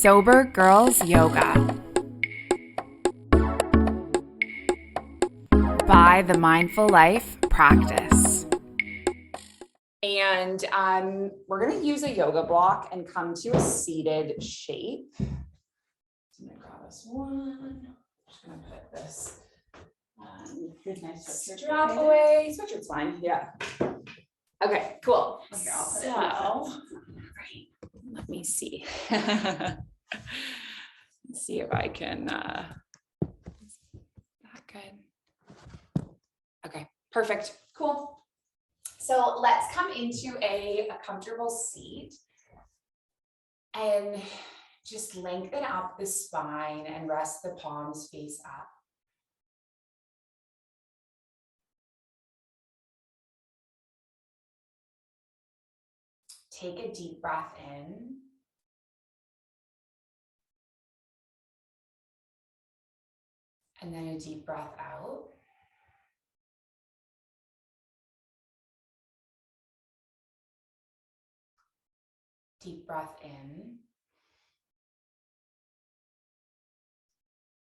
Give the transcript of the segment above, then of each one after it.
Sober Girls Yoga by the Mindful Life Practice. And we're going to use a yoga block and come to a seated shape. So I'm going to grab us one. I'm just going to put this strap away. Sweatshirt's fine. Yeah. Okay, cool. So, right. Let me see. Let's see if I can. That good. Okay, perfect. Cool. So let's come into a comfortable seat and just lengthen up the spine and rest the palms face up. Take a deep breath in. And then a deep breath out. Deep breath in.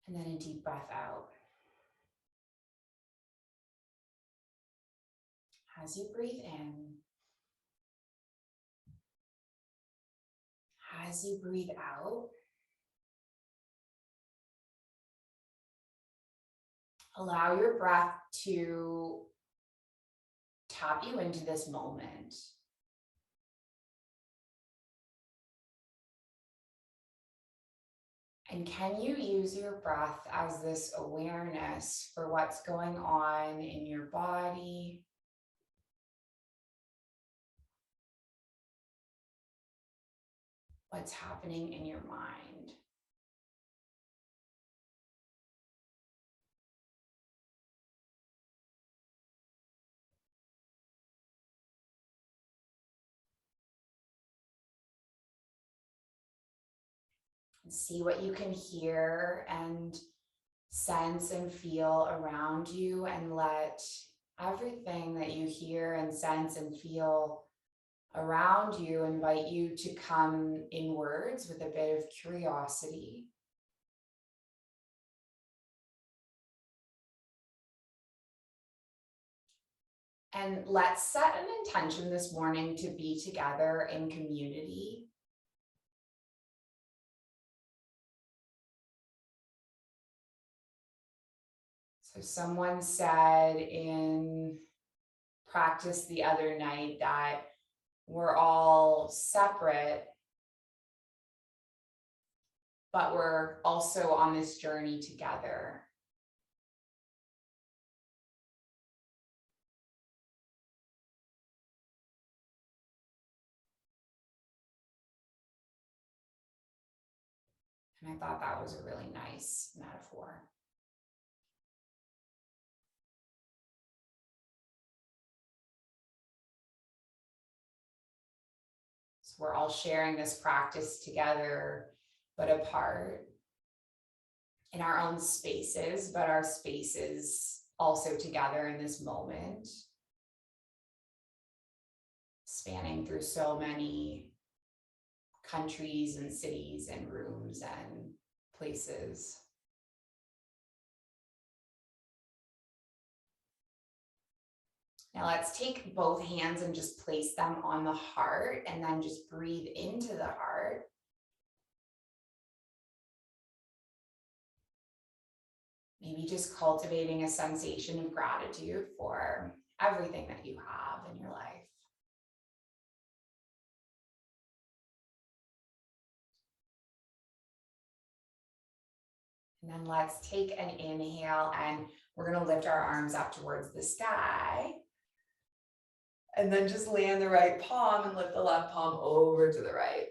And then a deep breath out. As you breathe in, as you breathe out, allow your breath to tap you into this moment. And can you use your breath as this awareness for what's going on in your body? What's happening in your mind? And see what you can hear and sense and feel around you, and let everything that you hear and sense and feel around you invite you to come inwards with a bit of curiosity. And let's set an intention this morning to be together in community. So someone said in practice the other night that we're all separate, but we're also on this journey together. And I thought that was a really nice metaphor. So we're all sharing this practice together, but apart in our own spaces, but our spaces also together in this moment, spanning through so many countries and cities and rooms and places. Now let's take both hands and just place them on the heart, and then just breathe into the heart. Maybe just cultivating a sensation of gratitude for everything that you have in your life. And then let's take an inhale, and we're going to lift our arms up towards the sky. And then just land the right palm and lift the left palm over to the right.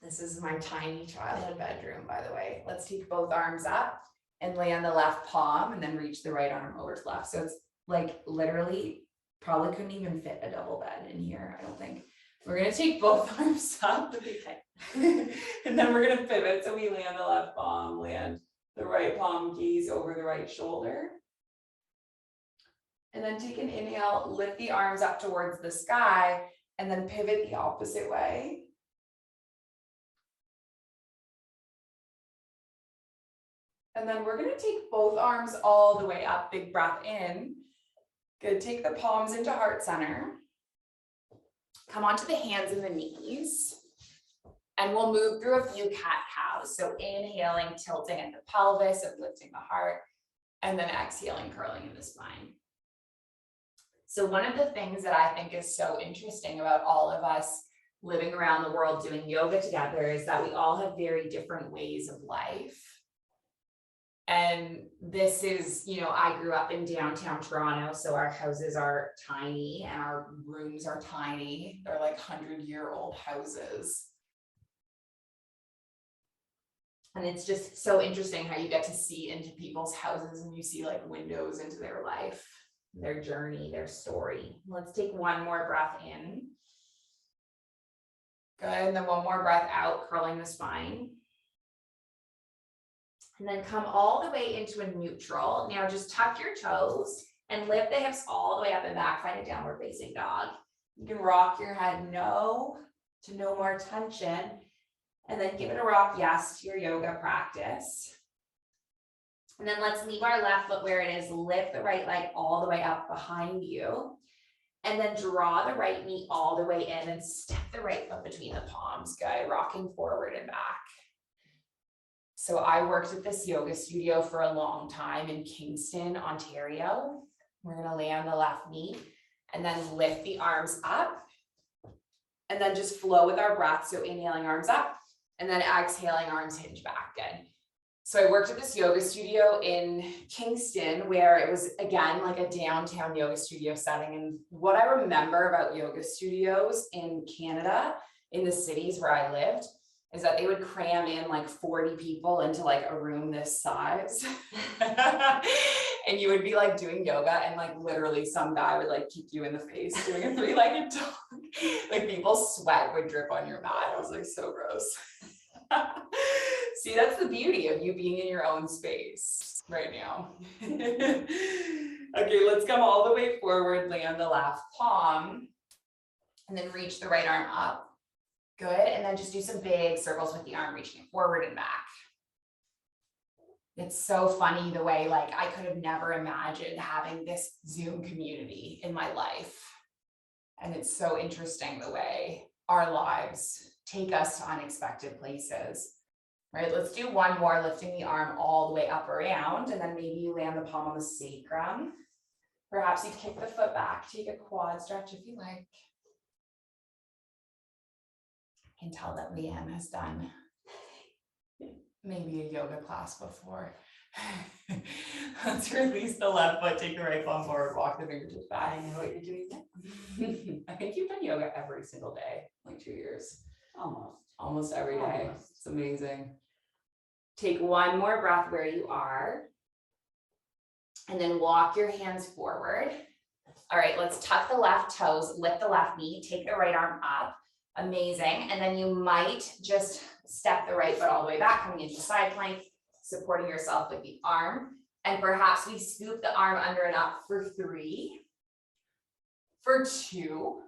This is my tiny childhood bedroom, by the way. Let's take both arms up and land the left palm, and then reach the right arm over to the left. So it's like literally probably couldn't even fit a double bed in here, I don't think. We're going to take both arms up and then we're going to pivot. So we land the left palm, land the right palm, gaze over the right shoulder. And then take an inhale, lift the arms up towards the sky, and then pivot the opposite way. And then we're gonna take both arms all the way up, big breath in. Good, take the palms into heart center. Come onto the hands and the knees. And we'll move through a few cat-cows. So inhaling, tilting at the pelvis, uplifting the heart, and then exhaling, curling in the spine. So one of the things that I think is so interesting about all of us living around the world doing yoga together is that we all have very different ways of life. And this is, you know, I grew up in downtown Toronto, so our houses are tiny and our rooms are tiny. They're like 100-year-old houses. And it's just so interesting how you get to see into people's houses and you see like windows into their life, their journey, their story. Let's take one more breath in. Good, and then one more breath out, curling the spine. And then come all the way into a neutral. Now just tuck your toes and lift the hips all the way up and back. Find a downward facing dog. You can rock your head no to no more tension. And then give it a rock yes to your yoga practice. And then let's leave our left foot where it is. Lift the right leg all the way up behind you. And then draw the right knee all the way in and step the right foot between the palms. Good, rocking forward and back. So I worked at this yoga studio for a long time in Kingston, Ontario. We're gonna lay on the left knee and then lift the arms up. And then just flow with our breath. So inhaling, arms up. And then exhaling, arms hinge back. Good. So I worked at this yoga studio in Kingston where it was, again, like a downtown yoga studio setting. And what I remember about yoga studios in Canada, in the cities where I lived, is that they would cram in like 40 people into like a room this size. And you would be like doing yoga and like literally some guy would like kick you in the face doing a 3-legged dog. Like people's sweat would drip on your mat. It was like so gross. See, that's the beauty of you being in your own space right now. Okay, let's come all the way forward, lay on the left palm, and then reach the right arm up. Good, and then just do some big circles with the arm reaching forward and back. It's so funny the way, like, I could have never imagined having this Zoom community in my life. And it's so interesting the way our lives take us to unexpected places, right? Let's do one more, lifting the arm all the way up around, and then maybe you land the palm on the sacrum. Perhaps you kick the foot back, take a quad stretch if you like. I can tell that Leanne has done maybe a yoga class before. Let's release the left foot, take the right palm forward, walk the fingertips back. I know what you're doing next. I think you've done yoga every single day, like 2 years. Almost every day. It's amazing. Take one more breath where you are. And then walk your hands forward. All right, let's tuck the left toes, lift the left knee, take the right arm up. Amazing. And then you might just step the right foot all the way back, coming into side plank, supporting yourself with the arm. And perhaps we scoop the arm under and up for 3, for 2.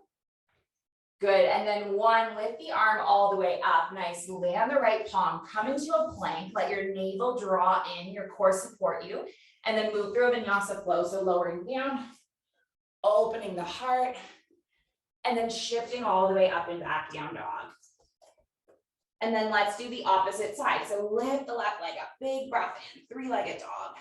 Good. And then 1, lift the arm all the way up. Nice. Land the right palm, come into a plank, let your navel draw in, your core support you, and then move through a vinyasa flow. So lowering down, opening the heart, and then shifting all the way up and back, down dog. And then let's do the opposite side. So lift the left leg up, big breath in, 3-legged dog.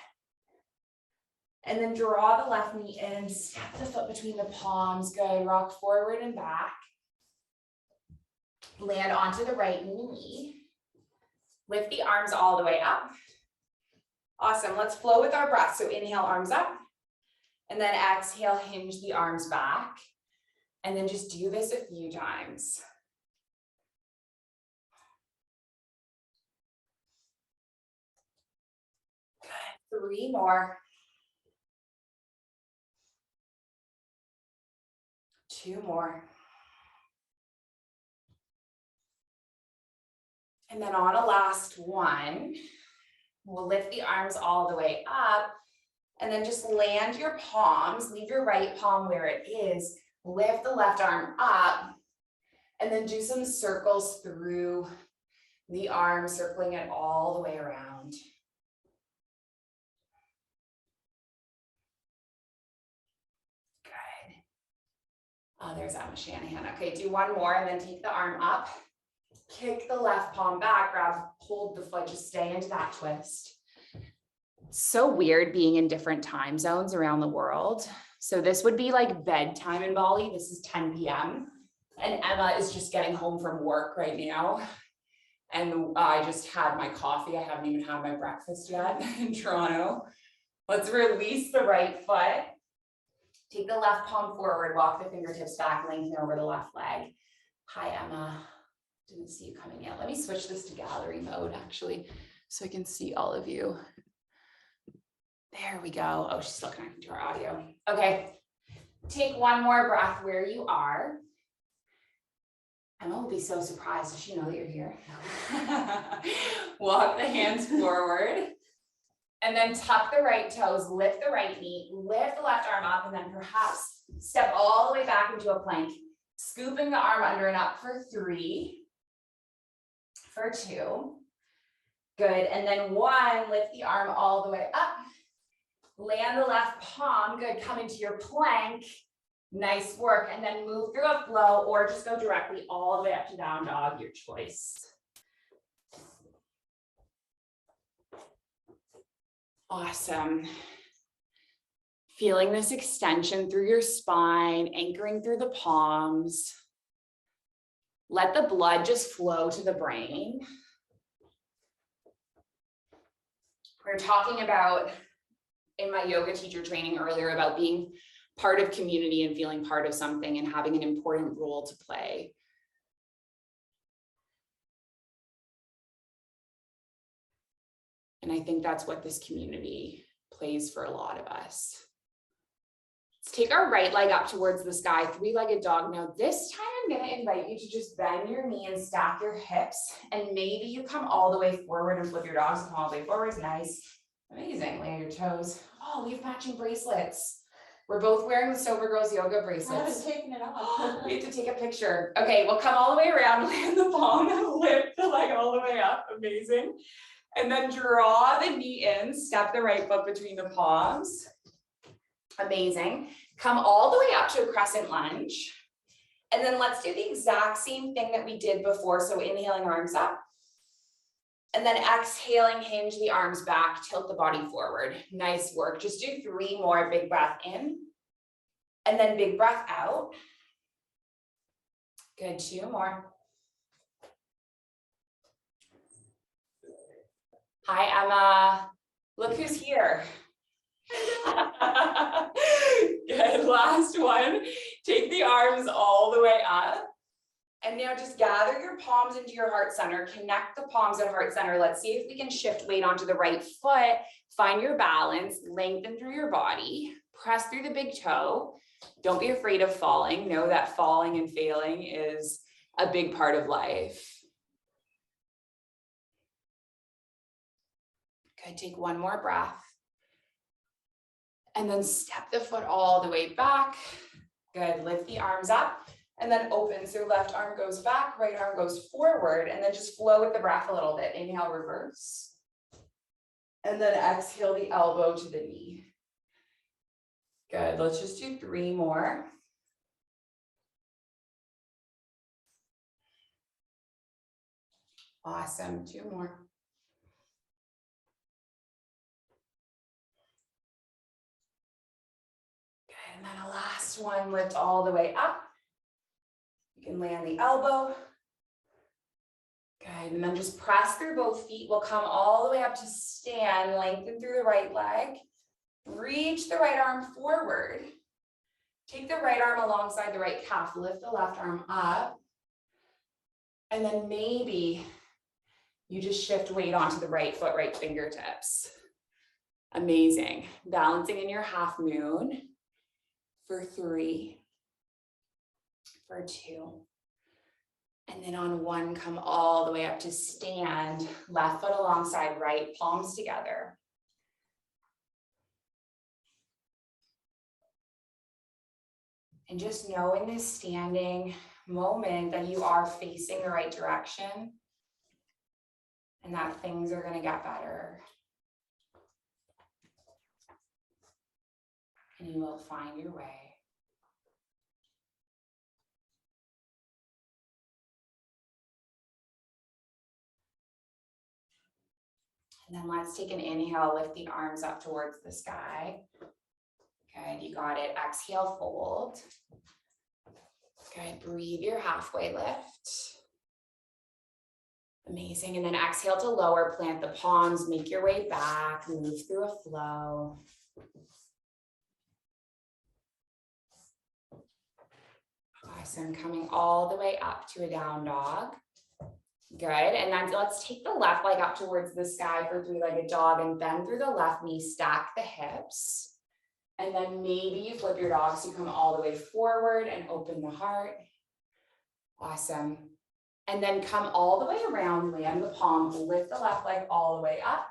And then draw the left knee in, step the foot between the palms. Good, rock forward and back. Land onto the right knee. Lift the arms all the way up. Awesome, let's flow with our breath. So inhale, arms up. And then exhale, hinge the arms back. And then just do this a few times. Good. 3 more. 2 more. And then on a last one, we'll lift the arms all the way up and then just land your palms, leave your right palm where it is, lift the left arm up, and then do some circles through the arm, circling it all the way around. Oh, there's Emma Shanahan. Okay, do one more and then take the arm up. Kick the left palm back, hold the foot, just stay into that twist. So weird being in different time zones around the world. So this would be like bedtime in Bali. This is 10 p.m. And Emma is just getting home from work right now. And I just had my coffee. I haven't even had my breakfast yet in Toronto. Let's release the right foot. Take the left palm forward, walk the fingertips back, lengthen over the left leg. Hi, Emma. Didn't see you coming yet. Let me switch this to gallery mode, actually, so I can see all of you. There we go. Oh, she's still connecting to our audio. Okay, take one more breath where you are. Emma will be so surprised. Does she know that you're here? Walk the hands forward. And then tuck the right toes, lift the right knee, lift the left arm up, and then perhaps step all the way back into a plank, scooping the arm under and up for 3, for 2. Good, and then 1, lift the arm all the way up. Land the left palm, good, come into your plank. Nice work, and then move through a flow or just go directly all the way up to down dog, your choice. Awesome. Feeling this extension through your spine, anchoring through the palms. Let the blood just flow to the brain. We were talking about, in my yoga teacher training earlier, about being part of community and feeling part of something and having an important role to play. And I think that's what this community plays for a lot of us. Let's take our right leg up towards the sky, 3-legged dog. Now this time I'm going to invite you to just bend your knee and stack your hips. And maybe you come all the way forward and flip your dogs and come all the way forward. Nice. Amazing. Land your toes. Oh, we have matching bracelets. We're both wearing the Sober Girls yoga bracelets. I haven't taken it off. We have to take a picture. Okay, we'll come all the way around, land the palm, lift the leg all the way up. Amazing. And then draw the knee in, step the right foot between the palms. Amazing. Come all the way up to a crescent lunge. And then let's do the exact same thing that we did before. So inhaling, arms up. And then exhaling, hinge the arms back, tilt the body forward. Nice work. Just do 3 more. Big breath in. And then big breath out. Good, 2 more. Hi, Emma. Look who's here. Good, last one. Take the arms all the way up. And now just gather your palms into your heart center. Connect the palms at heart center. Let's see if we can shift weight onto the right foot. Find your balance, lengthen through your body. Press through the big toe. Don't be afraid of falling. Know that falling and failing is a big part of life. Good, take 1 more breath. And then step the foot all the way back. Good, lift the arms up and then open. So left arm goes back, right arm goes forward, and then just flow with the breath a little bit. Inhale, reverse. And then exhale the elbow to the knee. Good, let's just do 3 more. Awesome, 2 more. Good, and then a last one, lift all the way up. You can land the elbow. Good, and then just press through both feet. We'll come all the way up to stand, lengthen through the right leg. Reach the right arm forward. Take the right arm alongside the right calf. Lift the left arm up. And then maybe you just shift weight onto the right foot, right fingertips. Amazing. Balancing in your half moon for 3, for 2. And then on 1, come all the way up to stand. Left foot alongside right, palms together. And just know in this standing moment that you are facing the right direction and that things are going to get better. And you will find your way. And then let's take an inhale, lift the arms up towards the sky. Good, you got it. Exhale, fold. Good, breathe your halfway lift. Amazing, and then exhale to lower, plant the palms, make your way back, move through a flow. Awesome, coming all the way up to a down dog. Good, and then let's take the left leg up towards the sky for three-legged dog and bend through the left knee, stack the hips. And then maybe you flip your dog so you come all the way forward and open the heart. Awesome. And then come all the way around, land the palm, lift the left leg all the way up.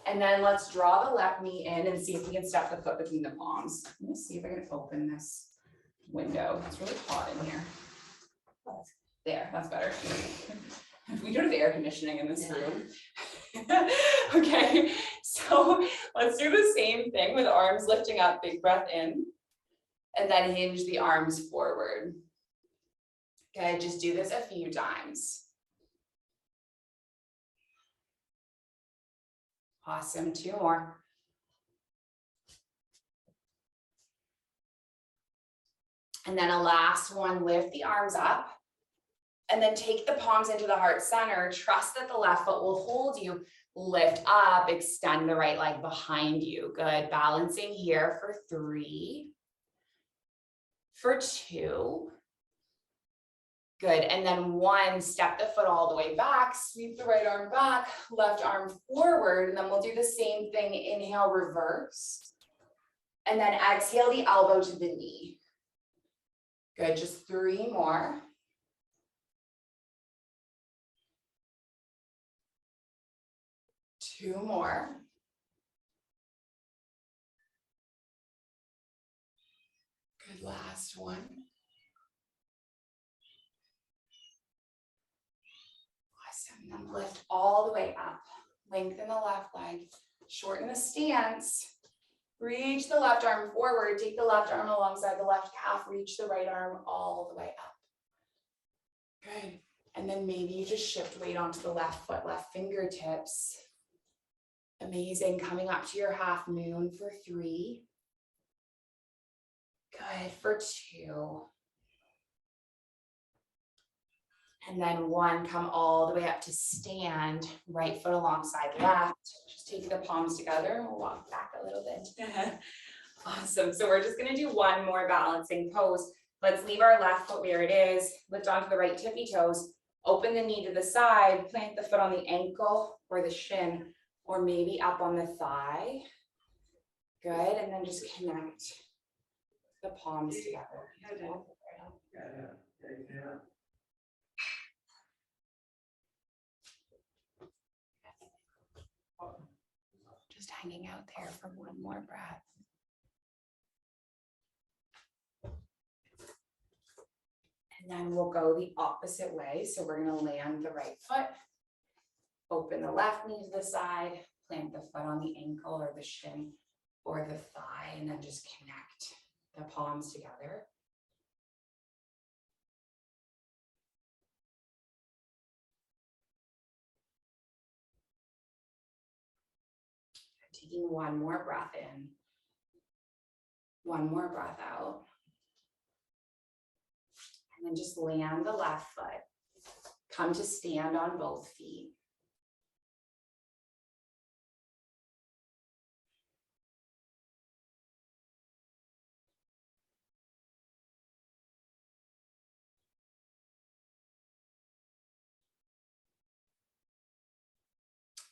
And then let's draw the left knee in and see if we can step the foot between the palms. Let me see if I can open this window. It's really hot in here. There, that's better. We don't have air conditioning in this room. Okay, so let's do the same thing with arms lifting up, big breath in, and then hinge the arms forward. Okay, just do this a few times. Awesome, two more. And then a last one, lift the arms up. And then take the palms into the heart center. Trust that the left foot will hold you. Lift up, extend the right leg behind you. Good, balancing here for 3, for 2. Good, and then 1, step the foot all the way back, sweep the right arm back, left arm forward, and then we'll do the same thing. Inhale, reverse. And then exhale the elbow to the knee. Good, just 3 more. 2 more. Good, last one. Awesome, then lift all the way up. Lengthen the left leg, shorten the stance. Reach the left arm forward, take the left arm alongside the left calf, reach the right arm all the way up. Good, and then maybe you just shift weight onto the left foot, left fingertips. Amazing, coming up to your half moon for 3. Good, for 2. And then 1, come all the way up to stand, right foot alongside left. Just take the palms together and we'll walk back a little bit. Awesome, so we're just gonna do 1 more balancing pose. Let's leave our left foot where it is, lift onto the right tippy toes, open the knee to the side, plant the foot on the ankle or the shin, or maybe up on the thigh. Good, and then just connect the palms together. Just hanging out there for 1 more breath. And then we'll go the opposite way. So we're going to land the right foot, open the left knee to the side, plant the foot on the ankle or the shin or the thigh, and then just connect the palms together. Taking 1 more breath in, 1 more breath out. And then just land the left foot. Come to stand on both feet.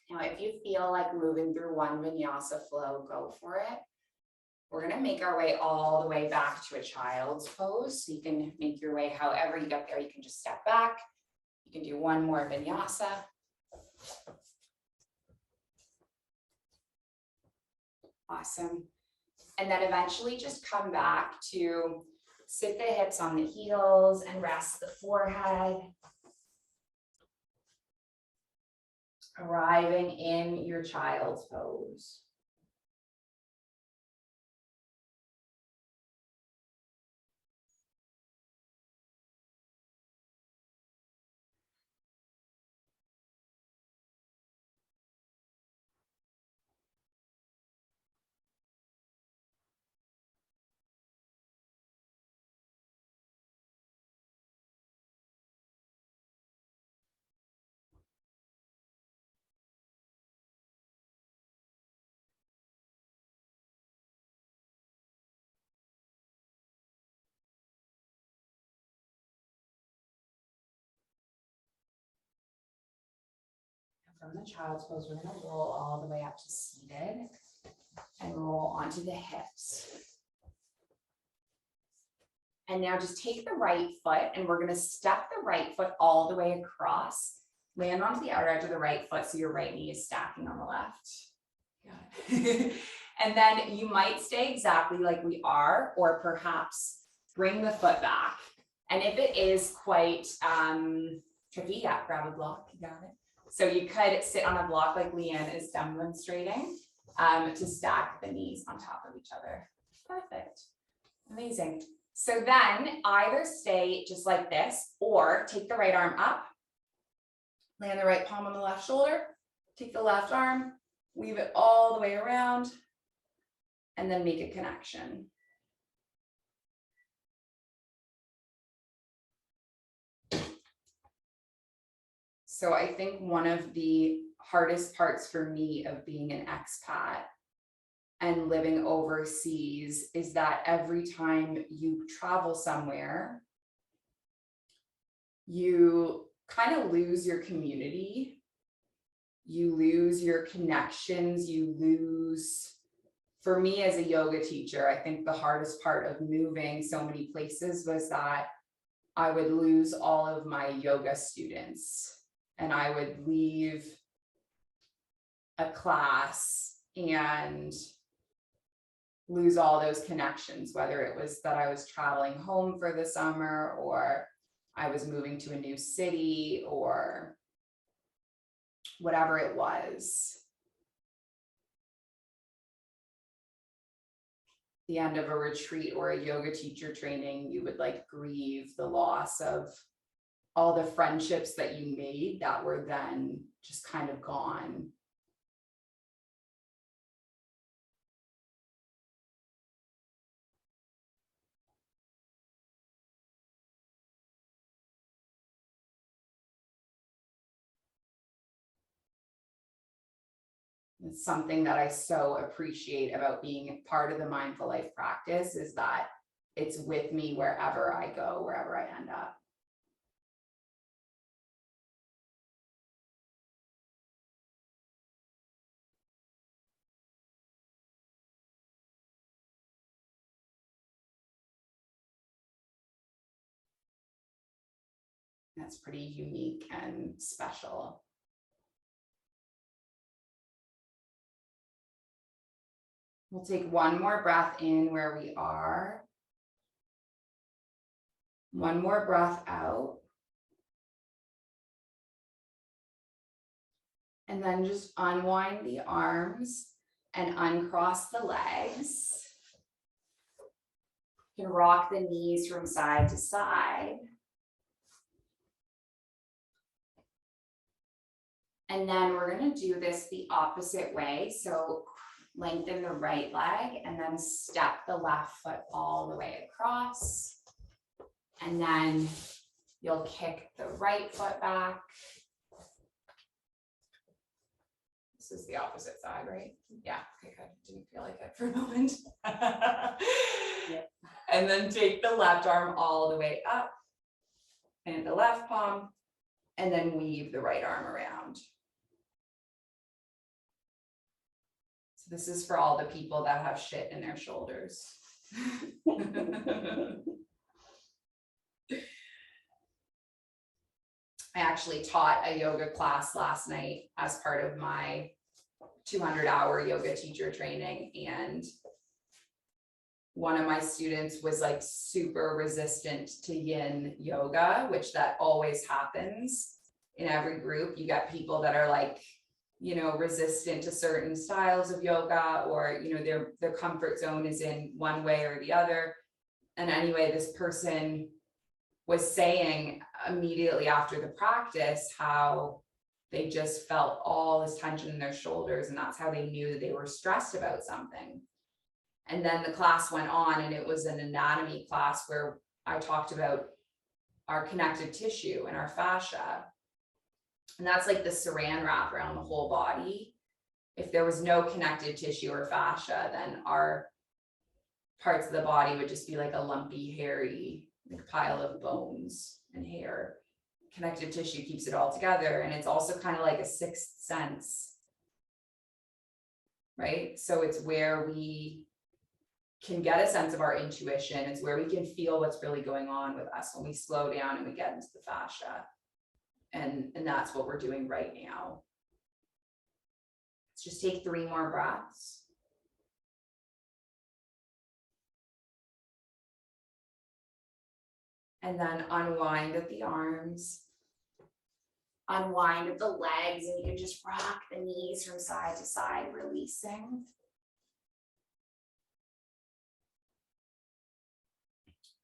Now, if you feel like moving through one vinyasa flow, go for it. We're going to make our way all the way back to a child's pose. So you can make your way however you get there. You can just step back. You can do 1 more vinyasa. Awesome. And then eventually just come back to sit the hips on the heels and rest the forehead. Arriving in your child's pose. from the child's pose, we're gonna roll all the way up to seated and roll onto the hips. And now just take the right foot and we're gonna step the right foot all the way across, land onto the outer edge of the right foot so your right knee is stacking on the left. Got it. And then you might stay exactly like we are, or perhaps bring the foot back. And if it is quite tricky, yeah, grab a block, you got it. So you could sit on a block like Leanne is demonstrating to stack the knees on top of each other. Perfect, amazing. So then either stay just like this or take the right arm up, land the right palm on the left shoulder, take the left arm, weave it all the way around, and then make a connection. So I think one of the hardest parts for me of being an expat and living overseas is that every time you travel somewhere, you kind of lose your community, you lose your connections, you lose, for me as a yoga teacher, I think the hardest part of moving so many places was that I would lose all of my yoga students and I would leave a class and lose all those connections, whether it was that I was traveling home for the summer or I was moving to a new city or whatever it was. The end of a retreat or a yoga teacher training, you would like grieve the loss of all the friendships that you made that were then just kind of gone. It's something that I so appreciate about being part of the mindful life practice is that it's with me wherever I go, wherever I end up. That's pretty unique and special. We'll take one more breath in where we are. One more breath out. And then just unwind the arms and uncross the legs. You can rock the knees from side to side. And then we're going to do this the opposite way. So lengthen the right leg and then step the left foot all the way across. And then you'll kick the right foot back. This is the opposite side, right? Yeah, okay, good. Didn't feel like it for a moment. Yep. And then take the left arm all the way up and the left palm, and then weave the right arm around. So this is for all the people that have shit in their shoulders. I actually taught a yoga class last night as part of my 200-hour yoga teacher training. And one of my students was like super resistant to yin yoga, which that always happens in every group. You get people that are like, you know, resistant to certain styles of yoga, or, you know, their comfort zone is in one way or the other. And anyway, this person was saying immediately after the practice how they just felt all this tension in their shoulders, and that's how they knew that they were stressed about something. And then the class went on, and it was an anatomy class where I talked about our connective tissue and our fascia. And that's like the saran wrap around the whole body. If there was no connective tissue or fascia, then our parts of the body would just be like a lumpy, hairy like pile of bones and hair connective tissue keeps it all together. And it's also kind of like a sixth sense, right? So it's where we can get a sense of our intuition. It's where we can feel what's really going on with us when we slow down and we get into the fascia. And that's what we're doing right now. Let's just take 3 more breaths. And then unwind at the arms. Unwind at the legs, and you can just rock the knees from side to side, releasing.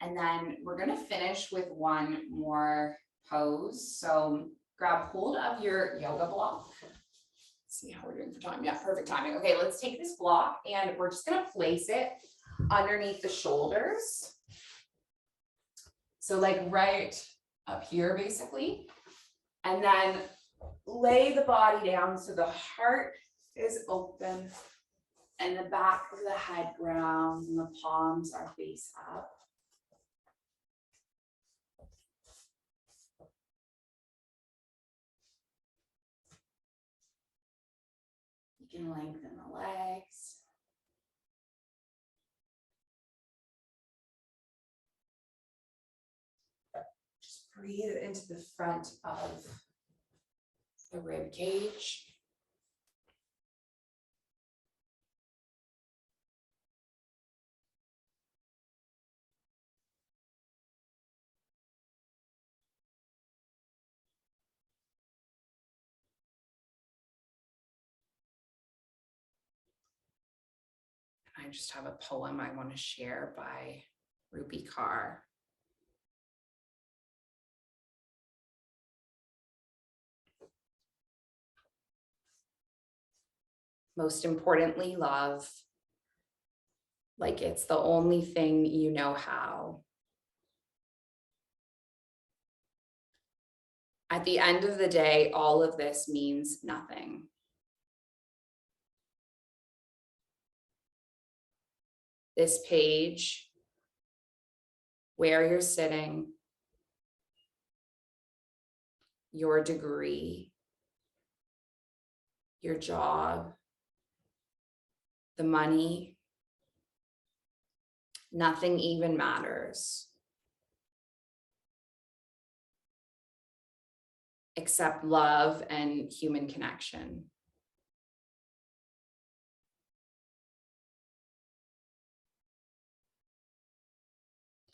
And then we're going to finish with one more pose. So grab hold of your yoga block. Let's see how we're doing for time. Yeah, perfect timing. Okay, let's take this block and we're just going to place it underneath the shoulders. So like right up here, basically. And then lay the body down so the heart is open and the back of the head grounds and the palms are face up. You can lengthen the legs. Just breathe into the front of the rib cage. I just have a poem I want to share by Rupi Kaur. Most importantly, love, like it's the only thing you know how. At the end of the day, all of this means nothing. This page, where you're sitting, your degree, your job, the money, nothing even matters except love and human connection.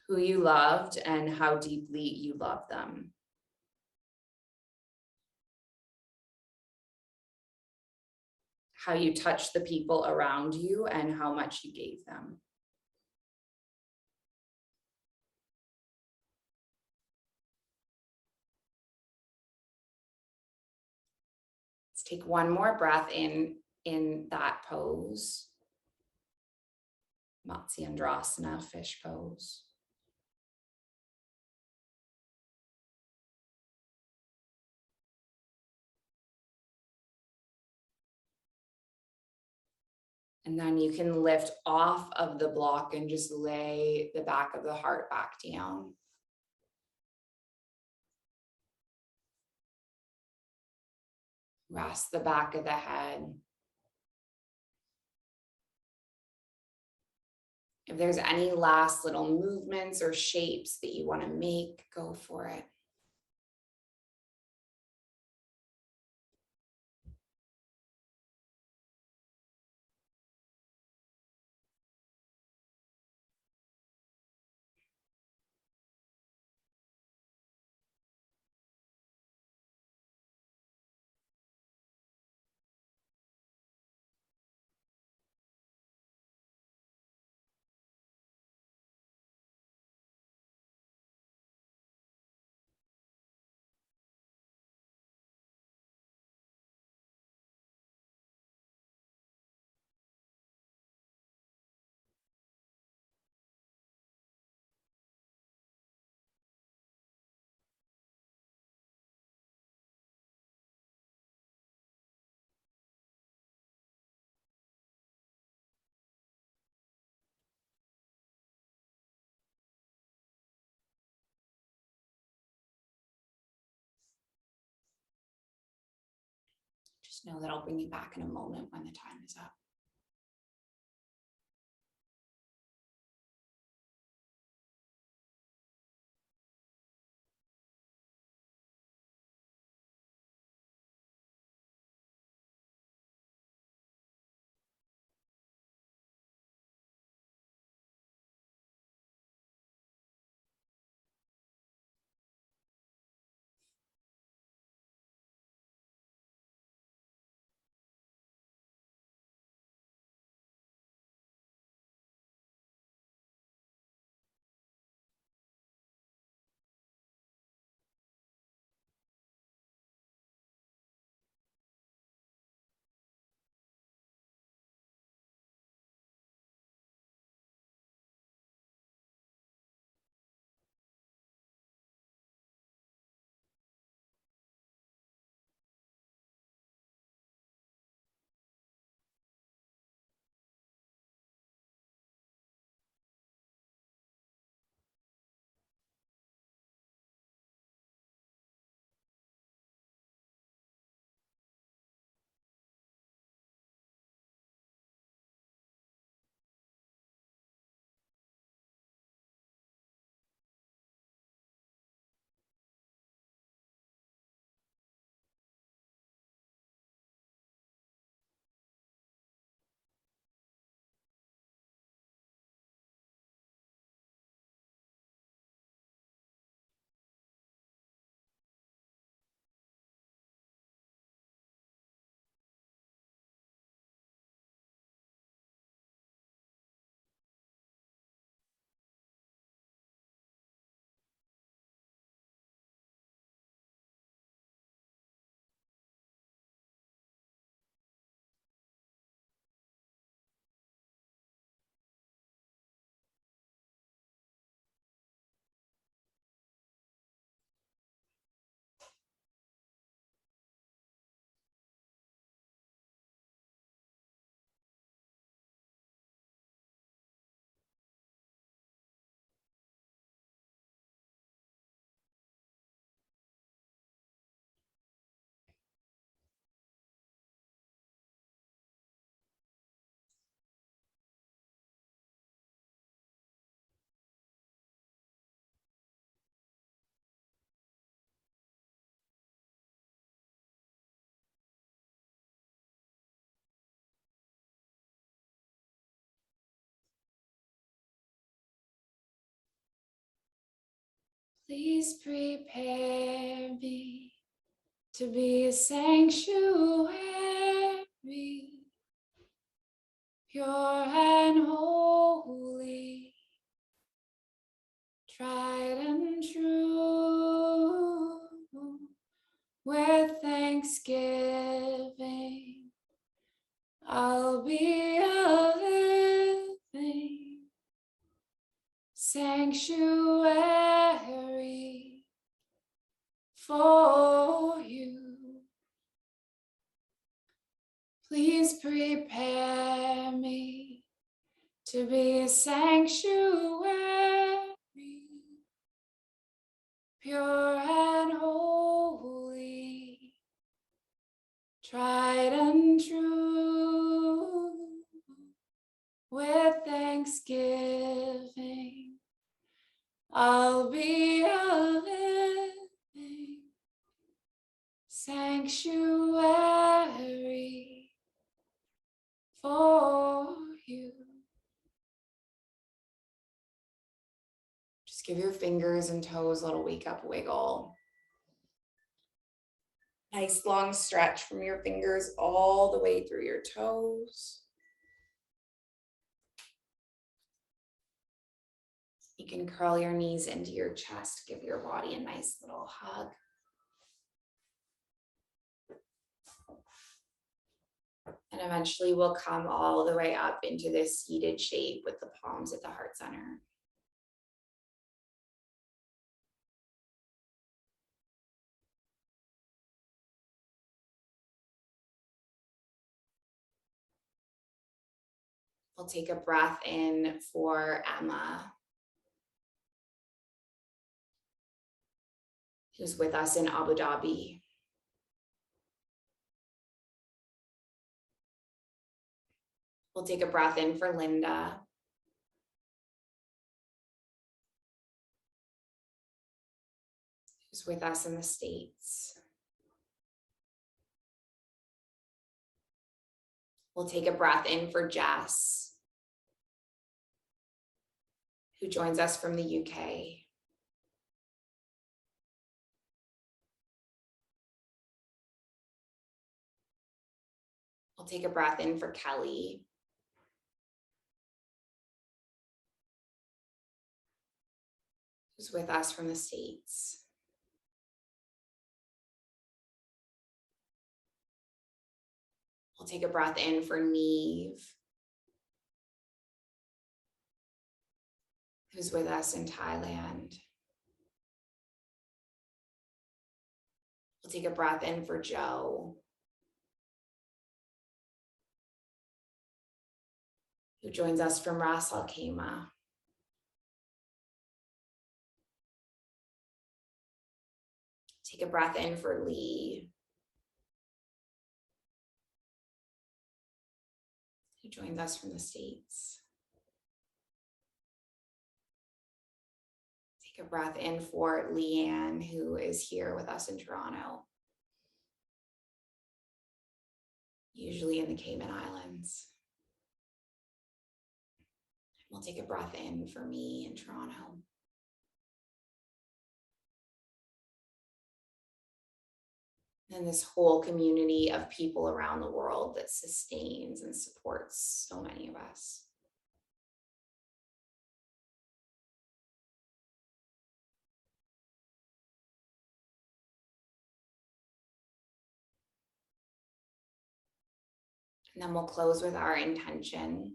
Who you loved and how deeply you love them. How you touched the people around you and how much you gave them. Let's take one more breath in that pose. Matsyendrasana, fish pose. And then you can lift off of the block and just lay the back of the heart back down. Rest the back of the head. If there's any last little movements or shapes that you want to make, go for it. Just know that I'll bring you back in a moment when the time is up. Please prepare me to be a sanctuary, pure and holy, tried and true. With thanksgiving, I'll be a living sanctuary for you. Please prepare me to be a sanctuary, pure and holy, tried and true. With thanksgiving, I'll be a living sanctuary for you. Just give your fingers and toes a little wake up wiggle. Nice long stretch from your fingers all the way through your toes. You can curl your knees into your chest, give your body a nice little hug. And eventually we'll come all the way up into this seated shape with the palms at the heart center. We'll take a breath in for Emma, who's with us in Abu Dhabi. We'll take a breath in for Linda. Who's with us in the States. We'll take a breath in for Jess, who joins us from the UK. We'll take a breath in for Kelly, who's with us from the States. We'll take a breath in for Neve, who's with us in Thailand. We'll take a breath in for Joe, who joins us from Ras Al Khaimah. Take a breath in for Lee, who joins us from the States. Take a breath in for Leanne, who is here with us in Toronto, usually in the Cayman Islands. We'll take a breath in for me in Toronto. And this whole community of people around the world that sustains and supports so many of us. And then we'll close with our intention.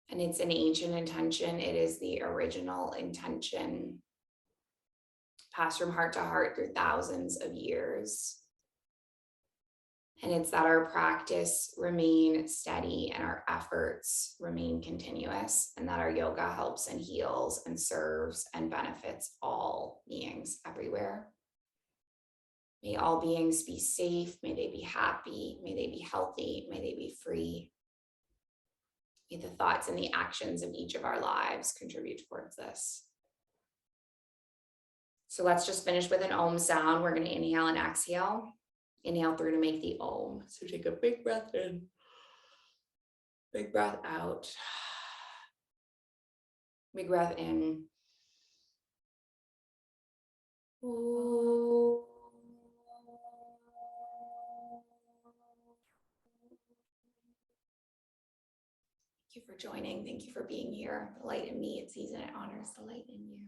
And it's an ancient intention. It is the original intention, passed from heart to heart through thousands of years. And it's that our practice remain steady and our efforts remain continuous, and that our yoga helps and heals and serves and benefits all beings everywhere. May all beings be safe. May they be happy. May they be healthy. May they be free. May the thoughts and the actions of each of our lives contribute towards this. So let's just finish with an Om sound. We're going to inhale and exhale. Inhale through to make the Om. So take a big breath in, big breath out, big breath in. Om. Thank you for joining. Thank you for being here. The light in me, it sees and it honors the light in you.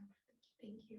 Thank you.